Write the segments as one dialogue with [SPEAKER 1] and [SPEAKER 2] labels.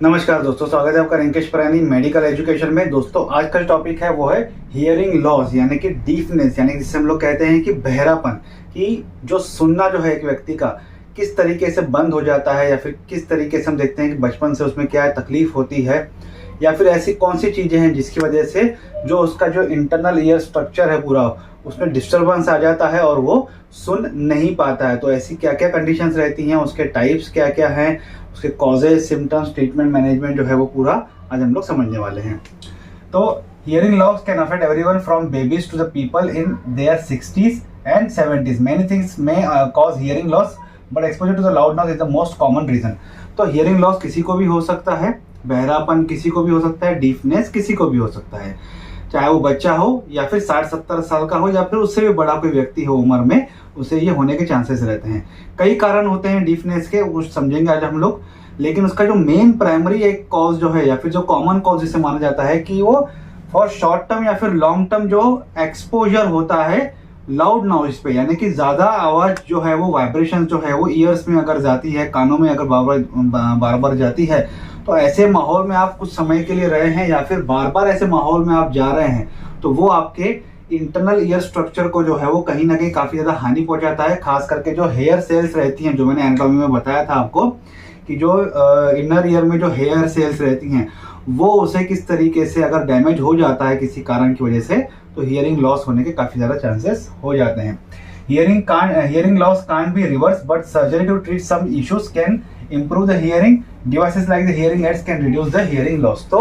[SPEAKER 1] नमस्कार दोस्तों, स्वागत है आपका रिंकेश परानी मेडिकल एजुकेशन में। दोस्तों आज का जो टॉपिक है वो है हियरिंग लॉस यानी कि डीफनेस, यानी जिसे हम लोग कहते हैं कि बहरापन। कि जो सुनना जो है एक व्यक्ति का किस तरीके से बंद हो जाता है, या फिर किस तरीके से हम देखते हैं कि बचपन से उसमें क्या तकलीफ होती है, या फिर ऐसी कौन सी चीज़ें हैं जिसकी वजह से जो उसका जो इंटरनल ईयर स्ट्रक्चर है पूरा, उसमें डिस्टरबेंस आ जाता है और वो सुन नहीं पाता है। तो ऐसी क्या क्या कंडीशंस रहती हैं, उसके टाइप्स क्या क्या हैं, उसके कॉजेज, सिम्टम्स, ट्रीटमेंट, मैनेजमेंट जो है वो पूरा आज हम लोग समझने वाले हैं। तो hearing loss can affect everyone from babies to the people in their 60s and 70s। Many things may cause hearing loss, but exposure to the loud noise is the most common reason. तो hearing loss किसी को भी हो सकता है, बहरापन किसी को भी हो सकता है, डीफनेस किसी को भी हो सकता है, चाहे वो बच्चा हो या फिर 60-70 साल का हो या फिर उससे भी बड़ा कोई व्यक्ति हो उम्र में, उसे ये होने के चांसेस रहते हैं। कई कारण होते हैं डीफनेस के, वो समझेंगे आज हम लोग। लेकिन उसका जो मेन प्राइमरी एक कॉज जो है, या फिर जो कॉमन कॉज जिसे माना जाता है कि वो फॉर शॉर्ट टर्म या फिर लॉन्ग टर्म जो एक्सपोजर होता है लाउड नॉइज पे, यानी कि ज्यादा आवाज जो है वो वाइब्रेशन जो है वो ईयर्स में अगर जाती है, कानों में अगर बार बार जाती है, तो ऐसे माहौल में आप कुछ समय के लिए रहे हैं या फिर बार बार ऐसे माहौल में आप जा रहे हैं, तो वो आपके इंटरनल ईयर स्ट्रक्चर को जो है वो कहीं ना कहीं काफी ज्यादा हानि पहुंचाता है। खास करके जो हेयर सेल्स रहती हैं, जो मैंने एनाटॉमी में बताया था आपको कि जो इनर ईयर में जो हेयर सेल्स रहती हैं वो उसे किस तरीके से अगर डैमेज हो जाता है किसी कारण की वजह से, तो हियरिंग लॉस होने के काफी ज्यादा चांसेस हो जाते हैं। Hearing loss can't be reverse, but surgery to treat some issues can improve the hearing. Devices like the hearing aids can reduce the hearing loss. तो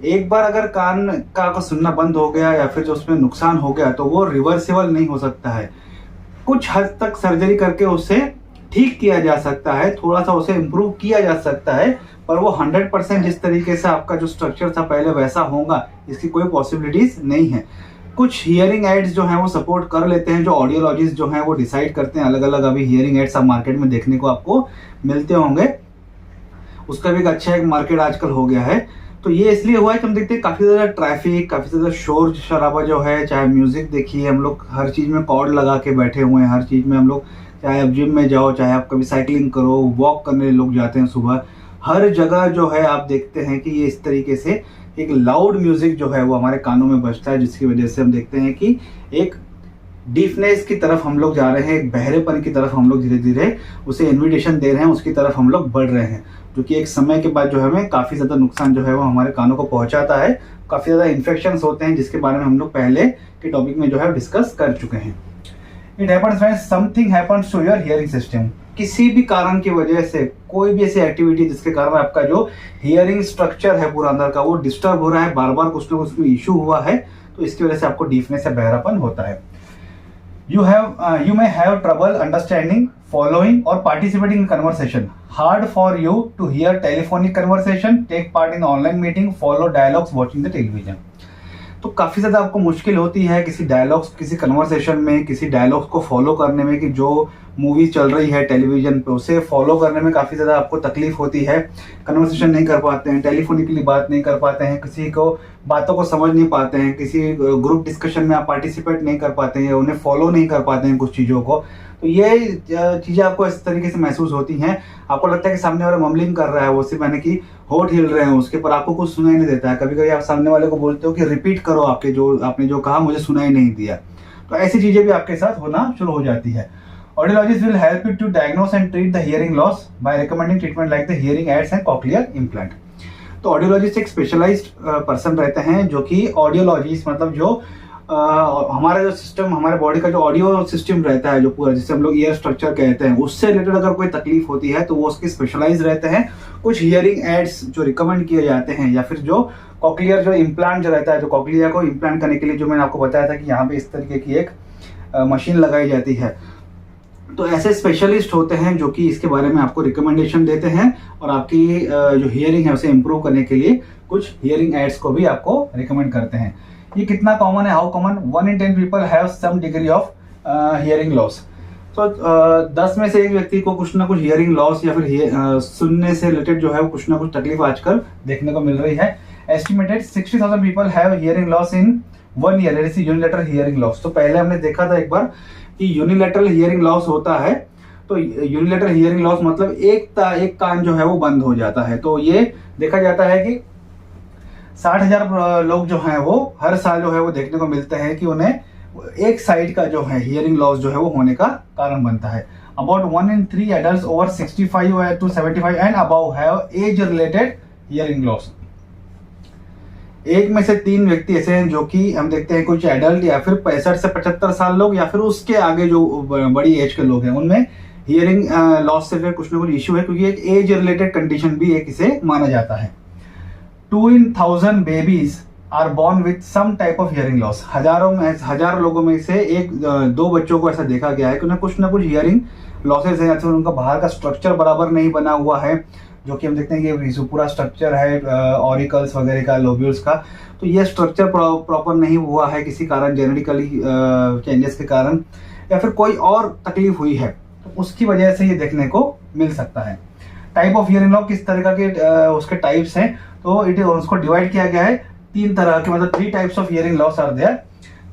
[SPEAKER 1] एक बार अगर कान का सुनना बंद हो गया या फिर जो उसमें नुकसान हो गया, तो वो रिवर्सिबल नहीं हो सकता है। कुछ हद तक सर्जरी करके उसे ठीक किया जा सकता है, थोड़ा सा उसे इम्प्रूव किया जा सकता है, पर वो 100% जिस तरीके से आपका जो स्ट्रक्चर था पहले वैसा होगा, इसकी कोई पॉसिबिलिटीज नहीं है। कुछ हियरिंग एड्स जो हैं वो सपोर्ट कर लेते हैं, जो ऑडियोलॉजिस्ट जो हैं वो डिसाइड करते हैं। अलग अलग अभी हियरिंग एड्स आप मार्केट में देखने को आपको मिलते होंगे, उसका भी एक अच्छा एक मार्केट आजकल हो गया है। तो ये इसलिए हुआ है कि हम देखते हैं काफ़ी ज़्यादा ट्रैफिक, काफ़ी ज़्यादा शोर शराबा जो है, चाहे म्यूज़िक देखिए, हम लोग हर चीज़ में कॉर्ड लगा के बैठे हुए हैं, हर चीज़ में हम लोग, चाहे आप जिम में जाओ, चाहे आप कभी साइकिलिंग करो, वॉक करने लोग जाते हैं सुबह, हर जगह जो है आप देखते हैं कि ये इस तरीके से एक लाउड म्यूजिक जो है वो हमारे कानों में बजता है, जिसकी वजह से हम देखते हैं कि एक डीफनेस की तरफ हम लोग जा रहे हैं, एक बहरेपन की तरफ हम लोग धीरे धीरे उसे इन्विटेशन दे रहे हैं, उसकी तरफ हम लोग बढ़ रहे हैं, जो कि एक समय के बाद जो है हमें काफ़ी ज़्यादा नुकसान जो है वो हमारे कानों को पहुंचाता है। काफ़ी ज़्यादा इन्फेक्शन होते हैं, जिसके बारे में हम लोग पहले के टॉपिक में जो है डिस्कस कर चुके हैं। It happens when something happens to your hearing system. किसी भी कारण की वजह से कोई भी ऐसी एक्टिविटी जिसके कारण आपका जो हियरिंग स्ट्रक्चर है पूरा अंदर का वो डिस्टर्ब हो रहा है, बार बार कुछ ना कुछ इशू हुआ है, तो इसकी वजह से आपको डीफनेस या बहरापन होता है। You may have trouble understanding, following or participating in conversation. Hard for you to hear telephonic conversation, take part in online meeting, follow dialogues, watching the television. तो काफ़ी ज़्यादा आपको मुश्किल होती है किसी डायलॉग्स, किसी कन्वर्सेशन में, किसी डायलॉग्स को फॉलो करने में, कि जो मूवी चल रही है टेलीविजन पे उसे फॉलो करने में काफ़ी ज़्यादा आपको तकलीफ होती है। कन्वर्सेशन नहीं कर पाते हैं, टेलीफोनिकली बात नहीं कर पाते हैं, किसी को बातों को समझ नहीं पाते हैं, किसी ग्रुप डिस्कशन में आप पार्टिसिपेट नहीं कर पाते हैं, उन्हें फॉलो नहीं कर पाते हैं कुछ चीज़ों को। तो ये चीज़ें आपको इस तरीके से महसूस होती हैं। आपको लगता है कि सामने वाला ममलिंग कर रहा है, वो सिर्फ यानी कि होठ हिल रहे हैं उसके, पर आपको कुछ सुनाई नहीं देता है। कभी कभी आप सामने वाले को बोलते हो कि रिपीट करो, आपने जो कहा मुझे सुनाई नहीं दिया। तो ऐसी चीज़ें भी आपके साथ होना शुरू हो जाती है। Audiologist will help you to diagnose and treat the hearing loss by recommending treatment like the hearing aids and cochlear implant. तो ऑडियोलॉजिस्ट एक स्पेशलाइज्ड पर्सन रहते हैं, जो कि ऑडियोलॉजिस्ट मतलब जो हमारा जो सिस्टम, हमारे बॉडी का जो ऑडियो सिस्टम रहता है, जो पूरा जिसे हम लोग ईयर स्ट्रक्चर कहते हैं, उससे रिलेटेड अगर कोई तकलीफ होती है तो वो उसके स्पेशलाइज रहते हैं। कुछ हियरिंग एड्स जो रिकमेंड किए जाते हैं, या फिर जो कॉक्लियर जो इम्प्लांट जो रहता है, जो कॉक्लिया को इम्प्लांट करने के लिए जो मैंने आपको बताया था कि यहाँ पे इस तरीके की एक मशीन लगाई जाती है, तो ऐसे स्पेशलिस्ट होते हैं जो कि इसके बारे में आपको रिकमेंडेशन देते हैं और आपकी जो हियरिंग है उसे इम्प्रूव करने के लिए कुछ हियरिंग एड्स को भी आपको रिकमेंड करते हैं। ये कितना कॉमन है, how common? 1 in 10 people have some degree of hearing loss. तो 10 में से एक व्यक्ति को कुछ ना कुछ हियरिंग लॉस या फिर सुनने से रिलेटेड जो है वो कुछ ना कुछ तकलीफ आजकल देखने को मिल रही है। Estimated 60,000 people have hearing loss in 1 year, unilateral hearing loss. तो पहले हमने देखा था एक बार कि यूनिलैटरल हियरिंग लॉस होता है तो यूनिलेटरल हियरिंग लॉस मतलब एक कान जो है वो बंद हो जाता है। तो ये देखा जाता है कि 60,000 लोग जो हैं वो हर साल जो है वो देखने को मिलते हैं कि उन्हें एक साइड का जो है हियरिंग लॉस जो है वो होने का कारण बनता है। About 1 in 3 adults over 65 to 75 and above have age related hearing loss। एक में से 3 व्यक्ति ऐसे हैं जो कि हम देखते हैं कुछ एडल्ट या फिर 65 से 75 साल लोग या फिर उसके आगे जो बड़ी एज के लोग हैं उनमें हियरिंग लॉस से कुछ ना कुछ इश्यू है, क्योंकि एक एज रिलेटेड कंडीशन भी एक इसे माना जाता है। 2 in 1000 babies are born with some type of hearing loss. हजार लोगों में से 1-2 बच्चों को ऐसा देखा गया है कि उन्हें कुछ ना कुछ हियरिंग लॉसेज है, या फिर उनका बाहर का स्ट्रक्चर बराबर नहीं बना हुआ है, जो कि हम देखते हैं कि पूरा स्ट्रक्चर है ऑरिकल्स वगैरह का, लोब्यूल्स का, तो ये स्ट्रक्चर प्रॉपर नहीं हुआ है किसी कारण, जेनेटिकली चेंजेस के कारण, या फिर कोई और तकलीफ हुई है, तो उसकी वजह से ये देखने को मिल सकता है। टाइप ऑफ हियरिंग लॉस किस तरह के उसके टाइप्स हैं, तो उसको डिवाइड किया गया है 3 तरह के, मतलब 3 types of hearing loss are there.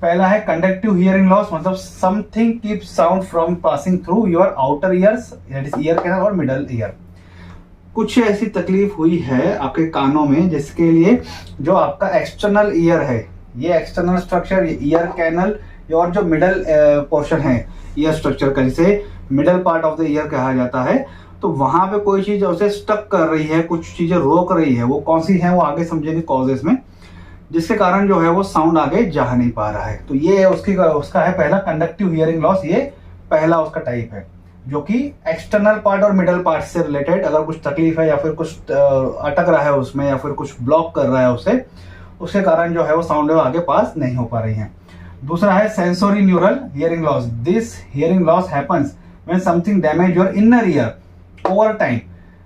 [SPEAKER 1] पहला है कंडक्टिव हियरिंग लॉस, मतलब something keeps sound from passing through your outer ears, that is ear canal और मिडल ईयर। कुछ ऐसी तकलीफ हुई है आपके कानों में जिसके लिए जो आपका एक्सटर्नल ईयर है, ये एक्सटर्नल स्ट्रक्चर, ये ईयर कैनल और जो मिडल पोर्शन है ईयर स्ट्रक्चर का, जिसे middle part of the year कहा जाता है, तो वहां पे कोई चीज उसे स्टक कर रही है, कुछ चीजें रोक रही है, वो कौन सी है वो आगे समझेंगे कॉजेस में, जिसके कारण जो है वो साउंड आगे जा नहीं पा रहा है। तो ये उसका है पहला कंडक्टिव हियरिंग लॉस, ये पहला उसका टाइप है, जो कि एक्सटर्नल पार्ट और मिडल पार्ट से रिलेटेड अगर कुछ तकलीफ है या फिर कुछ अटक रहा है उसमें या फिर कुछ ब्लॉक कर रहा है उसे, उसके कारण जो है वो साउंड आगे पास नहीं हो पा रही है। दूसरा है sensory neural hearing loss. This hearing loss happens when something damage your inner ear over time.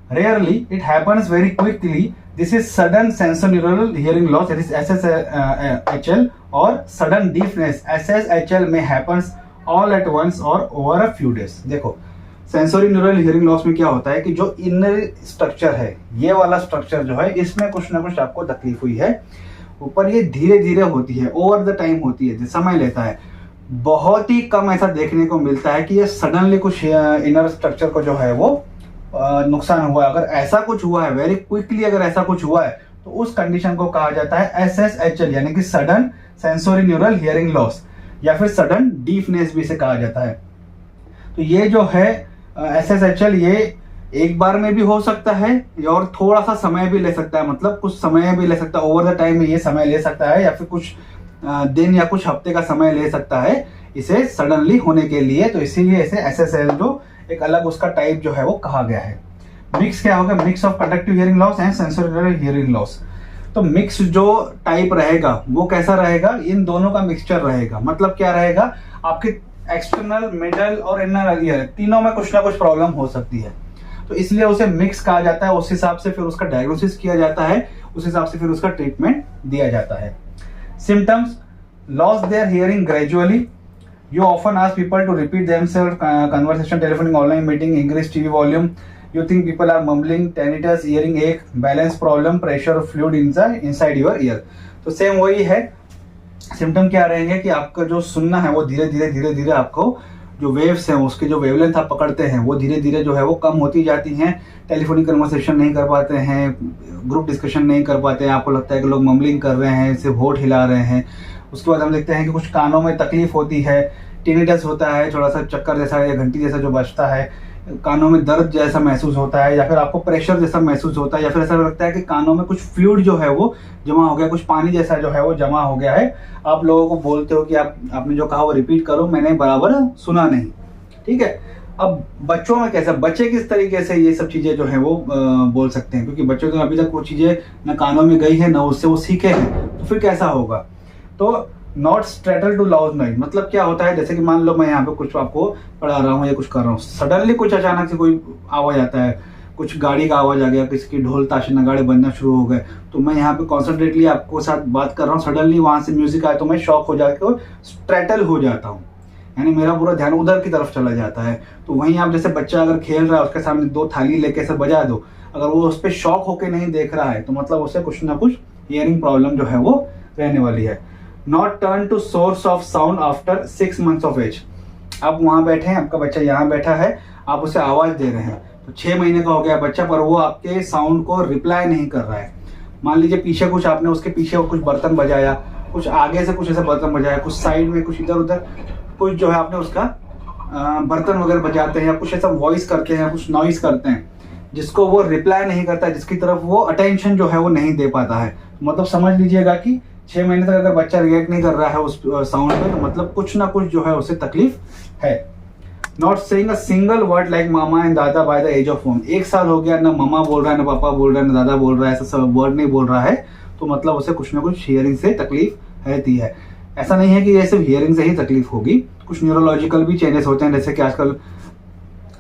[SPEAKER 1] Rarely it happens very quickly. This is sudden sensorineural hearing loss, that is SSHL, or sudden deafness, SSHL, may happens all at once or over a few days। देखो sensory neural hearing loss में क्या होता है कि जो inner structure है, ये वाला स्ट्रक्चर जो है, इसमें कुछ ना कुछ आपको तकलीफ हुई है, ऊपर ये धीरे धीरे होती है, ओवर द टाइम होती है, समय लेता है। बहुत ही कम ऐसा देखने को मिलता है कि ये सडनली कुछ इनर स्ट्रक्चर को जो है वो नुकसान हुआ है। अगर ऐसा कुछ हुआ है वेरी क्विकली, अगर ऐसा कुछ हुआ है, तो उस कंडीशन को कहा जाता है SSHL, यानी कि sudden sensory neural hearing loss, या फिर सडन डीफनेस भी इसे कहा जाता है। तो ये जो है SSHL, ये एक बार में भी हो सकता है और थोड़ा सा समय भी ले सकता है, मतलब कुछ समय भी ले सकता है, ओवर द टाइम में ये समय ले सकता है, या फिर कुछ दिन या कुछ हफ्ते का समय ले सकता है इसे सडनली होने के लिए। तो इसीलिए इसे SSHL जो एक अलग उसका टाइप जो है वो कहा गया है। मिक्स क्या होगा, mix of conductive hearing loss and sensory hearing loss. तो मिक्स जो टाइप रहेगा वो कैसा रहेगा, इन दोनों का मिक्सचर रहेगा। मतलब क्या रहेगा, आपके एक्सटर्नल, मिडल और इनर ईयर तीनों में कुछ ना कुछ प्रॉब्लम हो सकती है, तो इसलिए उसे मिक्स कहा जाता है। उस हिसाब से फिर उसका डायग्नोसिस किया जाता है, उस हिसाब से फिर उसका ट्रीटमेंट दिया जाता है। Symptoms, loss their hearing gradually, you often ask people to repeat themselves, conversation, telephoning, online meeting, increased TV volume, you think people are mumbling, tinnitus, hearing ache, balance problem, pressure fluid inside your ear। तो same वही है, symptom क्या रहेंगे कि आपका जो सुनना है वो धीरे धीरे आपको जो वेव्स हैं, उसके जो वेवलेंथ आप पकड़ते हैं वो धीरे धीरे जो है वो कम होती जाती हैं। टेलीफोनिक कन्वर्सेशन नहीं कर पाते हैं, ग्रुप डिस्कशन नहीं कर पाते हैं, आपको लगता है कि लोग मम्बलिंग कर रहे हैं, सिर्फ होठ हिला रहे हैं। उसके बाद हम देखते हैं कि कुछ कानों में तकलीफ होती है, टिनिटस होता है, थोड़ा सा चक्कर जैसा या घंटी जैसा जो बजता है, कानों में दर्द जैसा महसूस होता है, या फिर आपको प्रेशर जैसा महसूस होता है, या फिर ऐसा लगता है कि कानों में कुछ फ्लूइड जो है वो जमा हो गया, कुछ पानी जैसा जो है वो जमा हो गया है। आप लोगों को बोलते हो कि आपने जो कहा वो रिपीट करो, मैंने बराबर सुना नहीं। ठीक है, अब बच्चों में कैसा, बच्चे किस तरीके से ये सब चीजें जो है वो बोल सकते हैं, क्योंकि बच्चों तो अभी तक वो चीजें न कानों में गई है न उससे वो सीखे हैं, तो फिर कैसा होगा। तो नॉट स्ट्रेटल टू लाउड नॉइज, मतलब क्या होता है, जैसे कि मान लो मैं यहाँ पे कुछ आपको पढ़ा रहा हूँ या कुछ कर रहा हूँ, सडनली कुछ अचानक से कोई आवाज आता है, कुछ गाड़ी का आवाज आ गया, किसी की ढोल ताशे नगाड़े बजना शुरू हो गए, तो मैं यहाँ पे कॉन्सेंट्रेटली आपको साथ बात कर रहा हूँ, सडनली वहां से म्यूजिक आया तो मैं शॉक हो जाकर स्ट्रेटल हो जाता हूँ, यानी मेरा पूरा ध्यान उधर की तरफ चला जाता है। तो वहीं आप जैसे बच्चा अगर खेल रहा है, उसके सामने 2 थाली लेके ऐसे बजा दो, अगर वो उस पर शॉक होके नहीं देख रहा है तो मतलब उसे कुछ ना कुछ हियरिंग प्रॉब्लम जो है वो रहने वाली है। Not turn to source of sound after 6 months of age. आप वहां बैठे हैं, आपका बच्चा यहाँ बैठा है, आप उसे आवाज़ दे रहे हैं, तो 6 महीने का हो गया बच्चा पर वो आपके साउंड को रिप्लाई नहीं कर रहा है। मान लीजिए पीछे कुछ आपने उसके पीछे कुछ बर्तन बजाया, कुछ आगे से कुछ ऐसा बर्तन बजाया, कुछ साइड में कुछ इधर उधर कुछ जो है आपने उसका बर्तन वगैरह बजाते हैं या कुछ ऐसा वॉइस करते हैं, कुछ नॉइस करते हैं जिसको वो रिप्लाई नहीं करता, जिसकी तरफ वो अटेंशन जो है वो नहीं दे पाता है। मतलब समझ लीजिएगा कि 6 महीने तक अगर बच्चा रिएक्ट नहीं कर रहा है उस साउंड पे, तो मतलब कुछ ना कुछ जो है उसे तकलीफ है। Not saying a single word like mama and दादा बाय द एज ऑफ 1। 1 साल हो गया, ना मामा बोल रहा है, ना पापा बोल रहा है, ना दादा बोल रहा है, ऐसा सब वर्ड नहीं बोल रहा है, तो मतलब उसे कुछ ना कुछ हियरिंग से तकलीफ रहती है। ऐसा नहीं है कि ये सिर्फ हियरिंग से ही तकलीफ होगी, कुछ न्यूरोलॉजिकल भी चेंजेस होते हैं, जैसे कि आजकल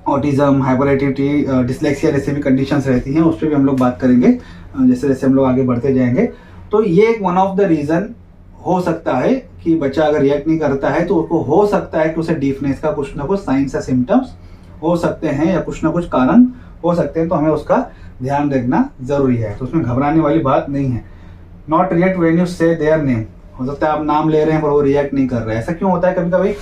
[SPEAKER 1] ऑटिज्म, हाइपर एक्टिविटी, डिसलेक्सिया जैसे भी कंडीशंस रहती हैं, उस पर भी हम लोग बात करेंगे जैसे जैसे हम लोग आगे बढ़ते जाएंगे। तो ये एक वन ऑफ द रीज़न हो सकता है कि बच्चा अगर रिएक्ट नहीं करता है तो उसको हो सकता है कि उसे डीफनेस का कुछ ना कुछ साइंस या सिम्टम्स हो सकते हैं या कुछ ना कुछ कारण हो सकते हैं, तो हमें उसका ध्यान रखना जरूरी है। तो उसमें घबराने वाली बात नहीं है। नॉट रिएक्ट व्हेन यू से देयर नेम। हो सकता है आप नाम ले रहे हैं पर वो रिएक्ट नहीं कर रहे हैं। ऐसा क्यों होता है? कभी कभी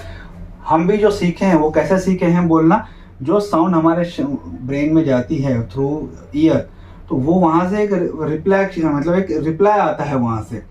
[SPEAKER 1] हम भी जो सीखे हैं वो कैसे सीखे हैं बोलना, जो साउंड हमारे ब्रेन में जाती है थ्रू ईयर, तो वो वहाँ से एक रिप्लाई मतलब एक रिप्लाई आता है, वहाँ से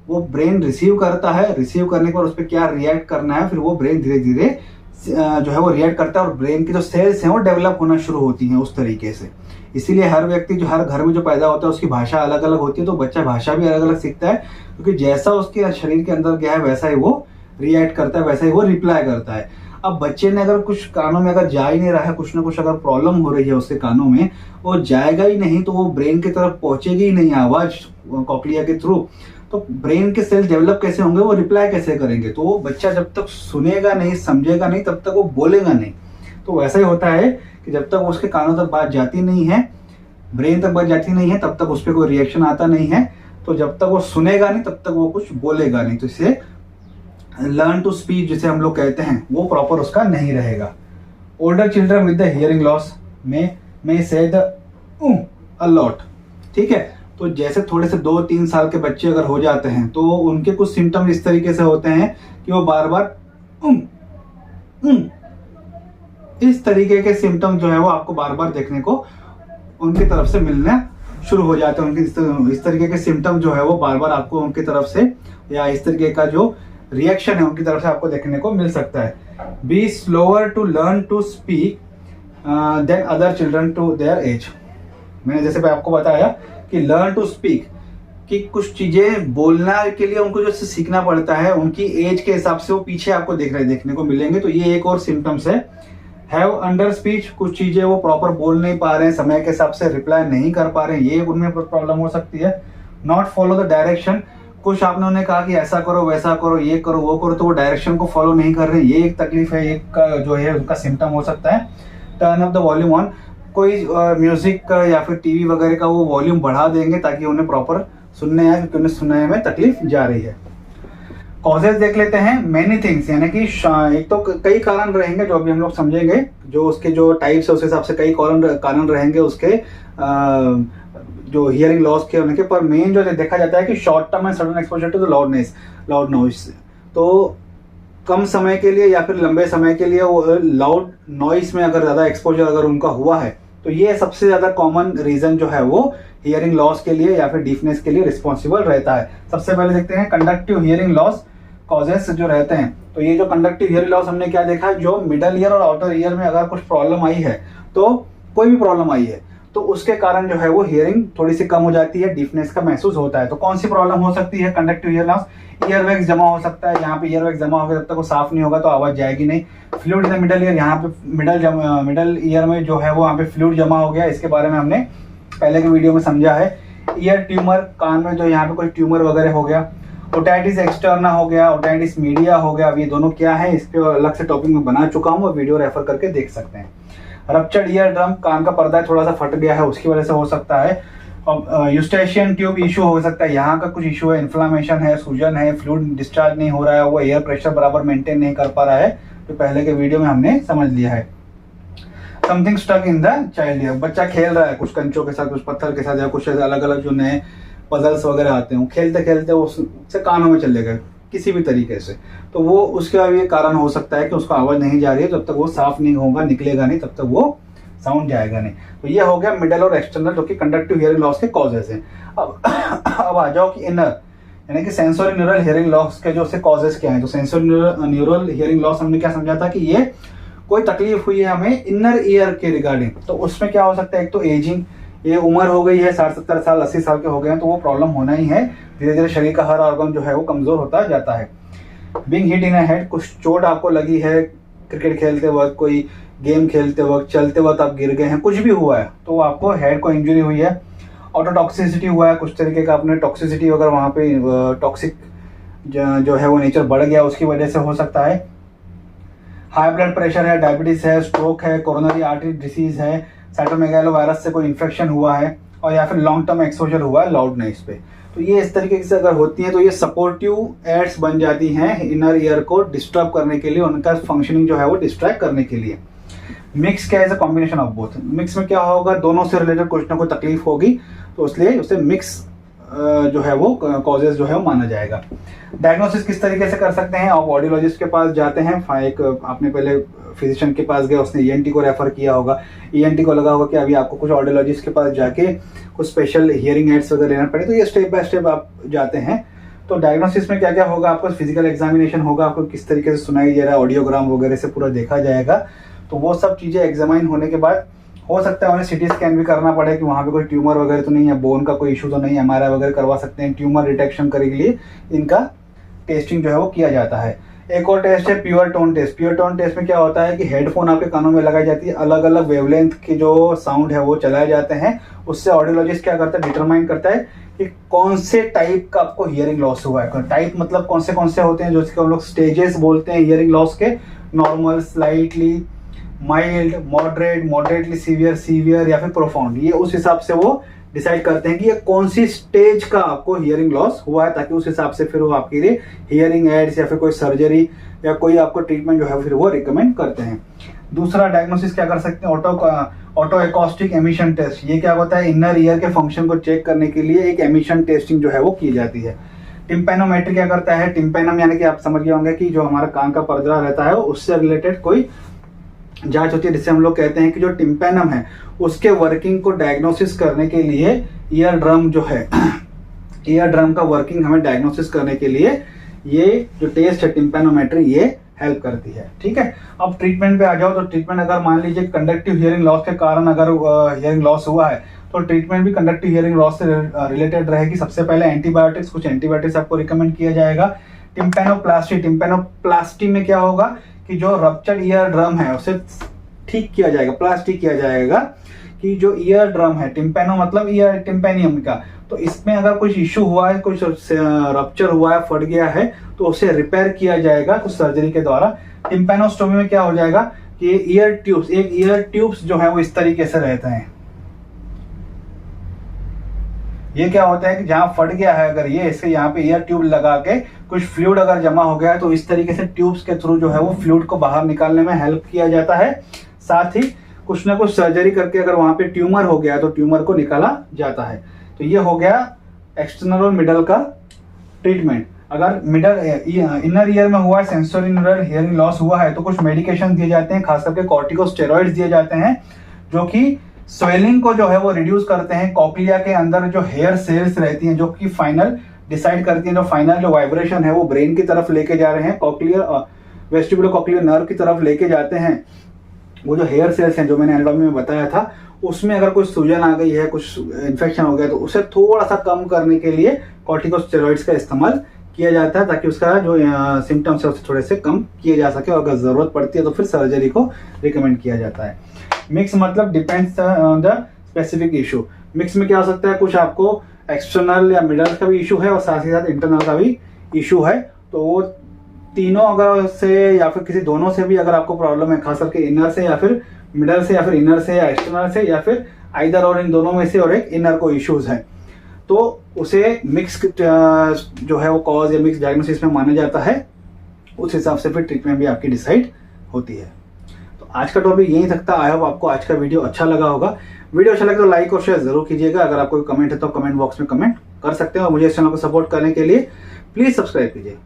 [SPEAKER 1] वो ब्रेन रिसीव करता है। रिसीव करने के बाद उस पर क्या रिएक्ट करना है, फिर वो ब्रेन धीरे धीरे जो है वो रिएक्ट करता है और ब्रेन की जो सेल्स हैं वो डेवलप होना शुरू होती हैं उस तरीके से। इसीलिए हर व्यक्ति जो हर घर में जो पैदा होता है उसकी भाषा अलग अलग होती है, तो बच्चा भाषा भी अलग अलग सीखता है, क्योंकि जैसा उसके शरीर के अंदर गया है वैसा ही वो रिएक्ट करता है, वैसा ही वो रिप्लाई करता है। अब बच्चे ने अगर कुछ कानों में अगर जा ही नहीं रहा है, कुछ ना कुछ अगर प्रॉब्लम हो रही है उसके कानों में, वो जाएगा ही नहीं, तो वो ब्रेन की तरफ पहुंचेगी ही नहीं आवाज कॉक्लिया के थ्रू, तो ब्रेन के सेल्स डेवलप कैसे होंगे, वो रिप्लाई कैसे करेंगे? तो वो बच्चा जब तक सुनेगा नहीं, समझेगा नहीं, तब तक वो बोलेगा नहीं। तो वैसा ही होता है कि जब तक उसके कानों तक बात जाती नहीं है, ब्रेन तक बात जाती नहीं है, तब तक उस पर कोई रिएक्शन आता नहीं है। तो जब तक वो सुनेगा नहीं तब तक वो कुछ बोलेगा नहीं, तो इसे लर्न टू स्पीच जिसे हम लोग कहते हैं वो प्रॉपर उसका नहीं रहेगा। Older children with the hearing loss में से द अ लॉट। ठीक है, तो जैसे थोड़े से 2-3 साल के बच्चे अगर हो जाते हैं तो उनके कुछ सिम्टम्स इस तरीके से होते हैं कि वो बार बार इस तरीके के सिम्टम जो है वो आपको बार बार देखने को उनकी तरफ से मिलना शुरू हो जाते हैं। उनके इस तरीके के सिम्टम जो है वो बार बार आपको उनकी तरफ से, या इस तरीके का जो रिएक्शन है उनकी तरफ से आपको देखने को मिल सकता है। Be slower to learn to speak than other children to their age. मैंने जैसे आपको बताया कि लर्न टू स्पीक कि कुछ चीजें बोलना के लिए उनको जो सीखना पड़ता है, उनकी एज के हिसाब से वो पीछे आपको देखने को मिलेंगे। तो ये एक और सिम्टम्स है। हैव अंडर स्पीच, कुछ चीजें वो प्रॉपर बोल नहीं पा रहे हैं, समय के हिसाब से रिप्लाई नहीं कर पा रहे हैं, ये उनमें प्रॉब्लम हो सकती है। नॉट फॉलो द डायरेक्शन, कुछ आपने उन्हें कहा कि ऐसा करो, वैसा करो, ये करो, वो करो, तो वो डायरेक्शन को फॉलो नहीं कर रहे, ये एक तकलीफ है, एक का जो है उनका सिम्टम हो सकता है। Turn up the volume on, कोई म्यूजिक या फिर टीवी वगैरह का वो वॉल्यूम बढ़ा देंगे ताकि उन्हें प्रॉपर सुनने आए, क्योंकि उन्हें सुनने में तकलीफ जा रही है। कॉजेज देख लेते हैं। मेनी थिंग्स, यानी कि एक तो कई कारण रहेंगे जो अभी हम लोग समझेंगे, जो उसके जो टाइप्स है उस हिसाब से कई कारण रहेंगे उसके जो हियरिंग लॉस के होने के। पर मेन जो देखा जाता है कि short term and sudden exposure to the loud noise, तो कम समय के लिए या फिर लंबे समय के लिए वो लाउड नॉइस में अगर ज़्यादा एक्सपोजर अगर उनका हुआ है, तो ये सबसे ज़्यादा कॉमन रीज़न जो है वो हियरिंग लॉस के लिए या फिर डीफनेस के लिए रिस्पॉन्सिबल रहता है। सबसे पहले देखते हैं कंडक्टिव हियरिंग लॉस कॉजेस जो रहते हैं। तो ये जो कंडक्टिव हियरिंग लॉस हमने क्या देखा, जो मिडल ईयर और आउटर ईयर में अगर कुछ प्रॉब्लम आई है, तो कोई भी प्रॉब्लम आई है तो उसके कारण जो है वो हियरिंग थोड़ी सी कम हो जाती है, डीफनेस का महसूस होता है। तो कौन सी प्रॉब्लम हो सकती है कंडक्टिव हियरिंग लॉस? ईयरवैक्स जमा हो सकता है, यहाँ पे ईयरवैक्स जमा होगा जब तक वो साफ नहीं होगा तो आवाज जाएगी नहीं। Fluid in the middle ear, यहाँ पे मिडल ईयर में जो है वो यहाँ पे फ्लूइड जमा हो गया, इसके बारे में हमने पहले के वीडियो में समझा है। ईयर ट्यूमर, कान में जो यहाँ पे कोई ट्यूमर वगैरह हो गया। ओटाइटिस एक्सटर्ना हो गया, ओटाइटिस मीडिया हो गया। अब ये दोनों क्या है, इस पे अलग से टॉपिक में बना चुका हूँ, वीडियो रेफर करके देख सकते हैं। रप्चर्ड ईयर ड्रम, कान का पर्दा थोड़ा सा फट गया है उसकी वजह से हो सकता है। यूस्टेशियन ट्यूब इशू हो सकता है, यहाँ का कुछ इशू है, इन्फ्लामेशन है, सूजन है, फ्लूइड डिस्चार्ज नहीं हो रहा है, वो एयर प्रेशर बराबर मेंटेन नहीं कर पा रहा है, तो पहले के वीडियो में हमने समझ लिया है। Something stuck in the child ear, बच्चा खेल रहा है कुछ कंचों के साथ, कुछ पत्थर के साथ, या कुछ अलग अलग जो नए पजल्स वगैरह आते हैं, खेलते खेलते उससे कानों में चले गए, किसी भी तरीके से, तो वो उसका ये कारण हो सकता है कि उसको आवाज़ नहीं जा रही है, जब तक वो साफ नहीं होगा, निकलेगा नहीं, तब तक वो साउंड जाएगा नहीं। तो ये हो गया मिडल और एक्सटर्नल जो कि कंडक्टिव हियरिंग लॉस के कॉजेज हैं। अब आ जाओ कि इनर यानी कि सेंसोरी न्यूरल हियरिंग लॉस के जो से कॉजेज क्या है। तो सेंसोरी न्यूरल हियरिंग लॉस हमने क्या समझा था कि ये कोई तकलीफ हुई है हमें इनर ईयर के रिगार्डिंग, तो उसमें क्या हो सकता है, एक तो एजिंग, ये उम्र हो गई है 60-70 साल 80 साल के हो गए हैं, तो वो प्रॉब्लम होना ही है। धीरे धीरे शरीर का हर ऑर्गन जो है वो कमजोर होता जाता है। Being hit in a head, कुछ चोट आपको लगी है, क्रिकेट खेलते वक्त, कोई गेम खेलते वक्त, चलते वक्त आप गिर गए हैं, कुछ भी हुआ है तो आपको हेड को इंजरी हुई है। ऑटोटॉक्सिसिटी हुआ है, कुछ तरीके का अपने टॉक्सिसिटी अगर वहाँ पे टॉक्सिक जो है वो नेचर बढ़ गया, उसकी वजह से हो सकता है। हाई ब्लड प्रेशर है, डायबिटीज है, स्ट्रोक है, कोरोनरी आर्टरी डिसीज है, साइटोमेगालोवायरस से कोई इन्फेक्शन हुआ है, और या फिर लॉन्ग टर्म एक्सपोजर हुआ है लाउड नॉइस पे। तो ये इस तरीके से अगर होती हैं तो ये सपोर्टिव एड्स बन जाती हैं इनर ईयर को डिस्टर्ब करने के लिए, उनका फंक्शनिंग जो है वो डिस्ट्रैक्ट करने के लिए। मिक्स क्या है, कॉम्बिनेशन ऑफ बोथ। मिक्स में क्या होगा, दोनों से रिलेटेड कुछ ना कुछ तकलीफ होगी, तो इसलिए उसे मिक्स जो है वो कॉजेज जो है वो माना जाएगा। डायग्नोसिस किस तरीके से कर सकते हैं, आप ऑडियोलॉजिस्ट के पास जाते हैं, एक आपने पहले फिजिशियन के पास गए, उसने ईएनटी को रेफर किया होगा, ईएनटी को लगा होगा कि अभी आपको कुछ ऑडियोलॉजिस्ट के पास जाके कुछ स्पेशल हियरिंग एड्स वगैरह लेना पड़े, तो ये स्टेप बाय स्टेप आप जाते हैं। तो डायग्नोसिस में क्या क्या होगा, आपको फिजिकल एग्जामिनेशन होगा, आपको किस तरीके से सुनाई दे रहा है, ऑडियोग्राम वगैरह से पूरा देखा जाएगा। तो वो सब चीज़ें एग्जामाइन होने के बाद हो सकता है उन्हें सिटी स्कैन भी करना पड़े कि वहाँ पे कोई ट्यूमर वगैरह तो नहीं है, बोन का कोई इशू तो नहीं है, एमआरआई वगैरह करवा सकते हैं। ट्यूमर डिटेक्शन करने के लिए इनका टेस्टिंग जो है वो किया जाता है। एक और टेस्ट है pure tone test. Pure tone test में क्या होता है कि हेडफोन आपके कानों में लगाई जाती है, अलग अलग वेवलेंथ की जो साउंड है वो चलाए जाते हैं। उससे ऑडियोलॉजिस्ट क्या करता है, डिटरमाइन करता है कि कौन से टाइप का आपको हियरिंग लॉस हुआ है। टाइप मतलब कौन से होते हैं, जो इसको हम लोग स्टेजेस बोलते हैं हियरिंग लॉस के, normal, slightly, mild, moderate, moderately severe या फिर प्रोफाउंड। ये उस हिसाब से वो डिसाइड करते हैं कि ये कौन सी स्टेज का आपको हियरिंग लॉस हुआ है, ताकि उस हिसाब से फिर वो आपके लिए हियरिंग एड्स या फिर कोई सर्जरी या कोई आपको ट्रीटमेंट जो है फिर वो रिकमेंड करते हैं। दूसरा डायग्नोसिस क्या कर सकते हैं, ऑटो एकॉस्टिक एमिशन टेस्ट। ये क्या होता है, इनर ईयर के फंक्शन को चेक करने के लिए एक एमिशन टेस्टिंग जो है वो की जाती है। टिम्पैनोमेट्री क्या करता है, टिम्पैनम यानी कि आप समझ गए होंगे कि जो हमारा कान का पर्दा रहता है उससे रिलेटेड कोई जांच होती है, जिससे हम लोग कहते हैं कि जो टिम्पैनम है उसके वर्किंग को डायग्नोसिस करने के लिए ईयर ड्रम जो है ईयर ड्रम का वर्किंग हमें डायग्नोसिस करने के लिए ये जो टेस्ट है टिम्पैनोमेट्री ये हेल्प करती है। ठीक है, अब ट्रीटमेंट पे आ जाओ। तो ट्रीटमेंट अगर मान लीजिए कंडक्टिव हियरिंग लॉस के कारण अगर हियरिंग लॉस हुआ है तो ट्रीटमेंट भी कंडक्टिव हियरिंग लॉस से रिलेटेड रहेगी। सबसे पहले एंटीबायोटिक्स, कुछ एंटीबायोटिक्स आपको रिकमेंड किया जाएगा। टिम्पैनोप्लास्टी में क्या होगा कि जो रप्चर्ड ईयर ड्रम है उसे ठीक किया जाएगा, प्लास्टिक किया जाएगा कि जो ईयर ड्रम है, टिम्पैनो मतलब ईयर टिम्पैनियम का, तो इसमें अगर कुछ इश्यू हुआ है, कुछ रप्चर हुआ है, फट गया है, तो उसे रिपेयर किया जाएगा कुछ सर्जरी के द्वारा। टिम्पैनोस्टोमी में क्या हो जाएगा कि ईयर ट्यूब्स जो है वो इस तरीके से रहते हैं। ये क्या होता है कि जहां फट गया है अगर ये इससे यहाँ पे ईयर ट्यूब लगा के कुछ फ्लूइड अगर जमा हो गया है तो इस तरीके से ट्यूब्स के थ्रू जो है वो फ्लूइड को बाहर निकालने में हेल्प किया जाता है। साथ ही कुछ ना कुछ सर्जरी करके अगर वहां पे ट्यूमर हो गया तो ट्यूमर को निकाला जाता है। तो ये हो गया एक्सटर्नल और मिडल का ट्रीटमेंट। अगर मिडल इनर ईयर में हुआ है, सेंसोरी न्यूरल हियरिंग लॉस हुआ है, तो कुछ मेडिकेशन दिए जाते हैं, खास करके कॉर्टिकोस्टेरॉइड्स दिए जाते हैं जो कि स्वेलिंग को जो है वो रिड्यूस करते हैं। कॉक्लिया के अंदर जो हेयर सेल्स रहती हैं जो कि फाइनल डिसाइड करती हैं, जो फाइनल जो वाइब्रेशन है वो ब्रेन की तरफ लेके जा रहे हैं, कॉक्लियर वेस्टिबुलो कॉक्लियर नर्व की तरफ लेके जाते हैं। वो जो हेयर सेल्स हैं जो मैंने एनाटॉमी में बताया था, उसमें अगर कुछ सूजन आ गई है, कुछ इन्फेक्शन हो गया, तो उसे थोड़ा सा कम करने के लिए कॉर्टिकोस्टेरॉइड्स का इस्तेमाल किया जाता है, ताकि उसका जो सिम्टम्स है उसे थोड़े से कम किए जा सके, और अगर जरूरत पड़ती है तो फिर सर्जरी को रिकमेंड किया जाता है। मिक्स मतलब depends on the specific issue. Mix में क्या हो सकता है, कुछ आपको एक्सटर्नल या मिडल का भी इशू है और साथ ही साथ इंटरनल का भी इशू है। तो वो तीनों अगर से या फिर किसी दोनों से भी अगर आपको प्रॉब्लम है, खास करके इनर से या फिर मिडल से या फिर इनर से या एक्सटर्नल से या फिर आइदर और इन दोनों में से और एक इनर को इश्यूज है, तो उसे मिक्स जो है वो कॉज या मिक्स डायग्नोसिस में माना जाता है। उस हिसाब से फिर ट्रीटमेंट भी आपकी डिसाइड होती है। तो आज का टॉपिक यहीं तक था। आई होप आपको आज का वीडियो अच्छा लगा होगा। वीडियो अच्छा लगे तो लाइक और शेयर जरूर कीजिएगा। अगर आपको कमेंट है तो कमेंट बॉक्स में कमेंट कर सकते हैं, और मुझे इस चैनल को सपोर्ट करने के लिए प्लीज सब्सक्राइब कीजिए।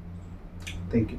[SPEAKER 1] Thank you.